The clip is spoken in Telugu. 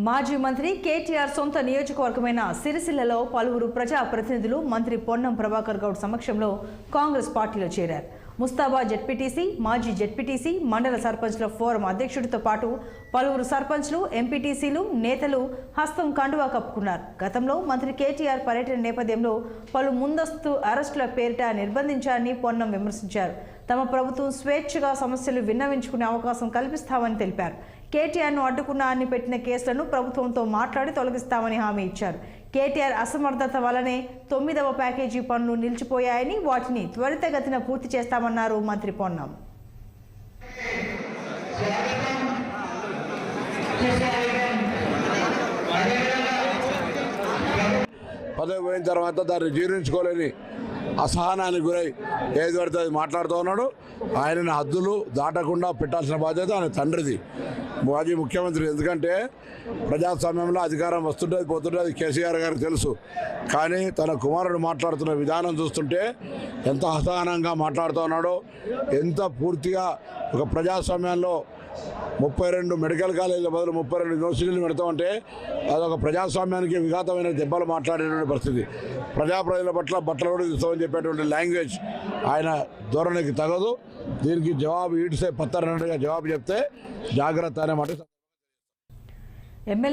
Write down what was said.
మాజీ మంత్రి కేటీఆర్ సొంత నియోజకవర్గమైన సిరిసిల్లలో పలువురు ప్రజా ప్రతినిధులు మంత్రి పొన్నం ప్రభాకర్ గౌడ్ సమక్షంలో కాంగ్రెస్ పార్టీలో చేరారు. ముస్తాబా జెడ్పీటీసీ, మాజీ జెడ్పీటీసీ, మండల సర్పంచ్ల ఫోరం అధ్యక్షుడితో పాటు పలువురు సర్పంచ్లు, ఎంపీటీసీలు, నేతలు హస్తం కండువా కప్పుకున్నారు. గతంలో మంత్రి కేటీఆర్ పర్యటన నేపథ్యంలో పలు ముందస్తు అరెస్టుల పేరిట నిర్బంధించారని పొన్నం విమర్శించారు. తమ ప్రభుత్వం స్వేచ్ఛగా సమస్యలు విన్నవించుకునే అవకాశం కల్పిస్తామని తెలిపారు. కేటీఆర్ను అడ్డుకున్న అన్ని పెట్టిన కేసులను ప్రభుత్వంతో మాట్లాడి తొలగిస్తామని హామీ ఇచ్చారు. కేటీఆర్ అసమర్థత వల్లనే 9వ ప్యాకేజీ పనులు నిలిచిపోయాయని, వాటిని త్వరితగతిన పూర్తి చేస్తామన్నారు మంత్రి పొన్నం. పదవి పోయిన తర్వాత దాన్ని జీర్ణించుకోలేని అసహనానికి గురై ఏది పడితే అది మాట్లాడుతూ ఉన్నాడు. ఆయన హద్దులు దాటకుండా పెట్టాల్సిన బాధ్యత ఆయన తండ్రిది, మాజీ ముఖ్యమంత్రి. ఎందుకంటే ప్రజాస్వామ్యంలో అధికారం వస్తుంటుంది, పోతుంటుంది, అది కేసీఆర్ గారికి తెలుసు. కానీ తన కుమారుడు మాట్లాడుతున్న విధానం చూస్తుంటే ఎంత అసహనంగా మాట్లాడుతూ ఉన్నాడో, ఎంత పూర్తిగా ఒక ప్రజాస్వామ్యంలో 32 మెడికల్ కాలేజీల బదులు 32 యూనివర్సిటీలు పెడతామంటే అదొక ప్రజాస్వామ్యానికి విఘాతమైన దెబ్బలు మాట్లాడేటువంటి పరిస్థితి. ప్రజల పట్ల బట్టలు కూడా తీస్తామని చెప్పేటువంటి లాంగ్వేజ్ ఆయన ధోరణికి తగదు. దీనికి జవాబు ఈడ్సే పత్తరన్నట్టుగా జవాబు చెప్తే జాగ్రత్త అనే మాట.